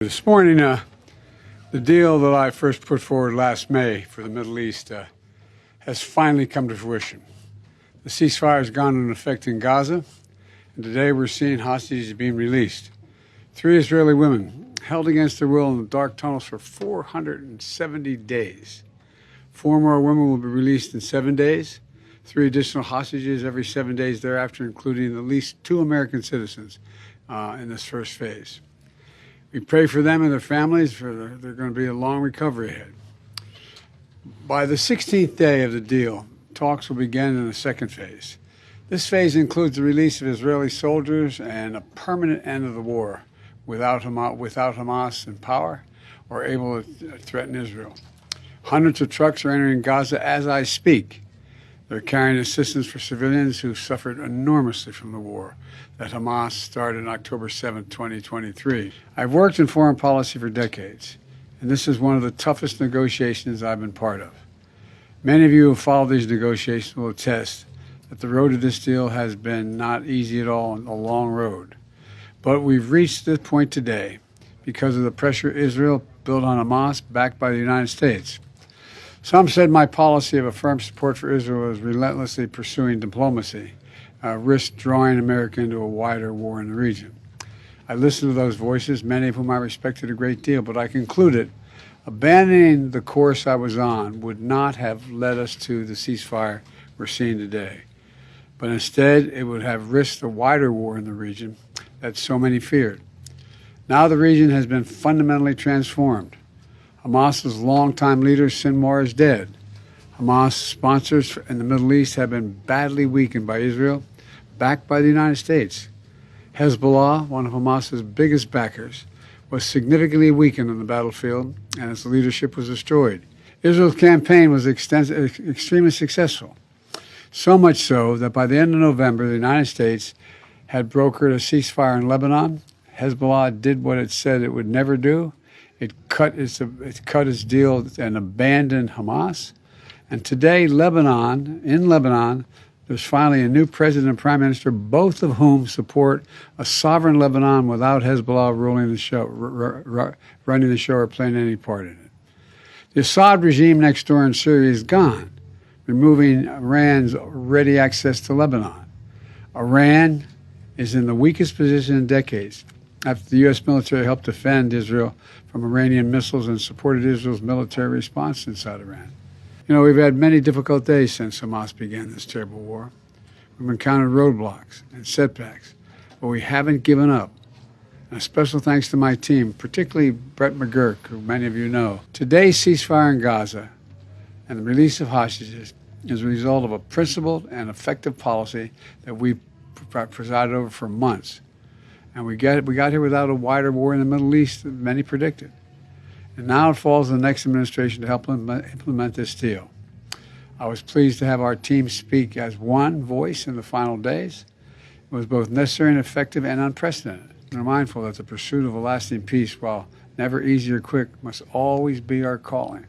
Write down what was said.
This morning, the deal that I first put forward last May for the Middle East has finally come to fruition. The ceasefire has gone into effect in Gaza, and today we're seeing hostages being released. 3 Israeli women held against their will in the dark tunnels for 470 days. 4 more women will be released in 7 days, 3 additional hostages every 7 days thereafter, including at least 2 American citizens in this first phase. We pray for them and their families, for they're going to be a long recovery ahead. By the 16th day of the deal, talks will begin in the second phase. This phase includes the release of Israeli soldiers and a permanent end of the war without Hamas in power or able to threaten Israel. Hundreds of trucks are entering Gaza as I speak. They're carrying assistance for civilians who suffered enormously from the war that Hamas started on October 7, 2023. I've worked in foreign policy for decades, and this is one of the toughest negotiations I've been part of. Many of you who followed these negotiations will attest that the road to this deal has been not easy at all, and a long road. But we've reached this point today because of the pressure Israel built on Hamas, backed by the United States. Some said my policy of a firm support for Israel was relentlessly pursuing diplomacy, risked drawing America into a wider war in the region. I listened to those voices, many of whom I respected a great deal, but I concluded abandoning the course I was on would not have led us to the ceasefire we're seeing today. But instead, it would have risked a wider war in the region that so many feared. Now the region has been fundamentally transformed. Hamas's longtime leader, Sinwar, is dead. Hamas sponsors in the Middle East have been badly weakened by Israel, backed by the United States. Hezbollah, one of Hamas's biggest backers, was significantly weakened on the battlefield, and its leadership was destroyed. Israel's campaign was extremely successful, so much so that by the end of November, the United States had brokered a ceasefire in Lebanon. Hezbollah did what it said it would never do. It cut its deal and abandoned Hamas. And today, in Lebanon, there's finally a new president and prime minister, both of whom support a sovereign Lebanon without Hezbollah running the show or playing any part in it. The Assad regime next door in Syria is gone, removing Iran's ready access to Lebanon. Iran is in the weakest position in decades, after the U.S. military helped defend Israel from Iranian missiles and supported Israel's military response inside Iran. You know, we've had many difficult days since Hamas began this terrible war. We've encountered roadblocks and setbacks, but we haven't given up. And a special thanks to my team, particularly Brett McGurk, who many of you know. Today's ceasefire in Gaza and the release of hostages is a result of a principled and effective policy that we presided over for months. And we got here without a wider war in the Middle East than many predicted. And now it falls on the next administration to help implement this deal. I was pleased to have our team speak as one voice in the final days. It was both necessary and effective and unprecedented. We're mindful that the pursuit of a lasting peace, while never easy or quick, must always be our calling.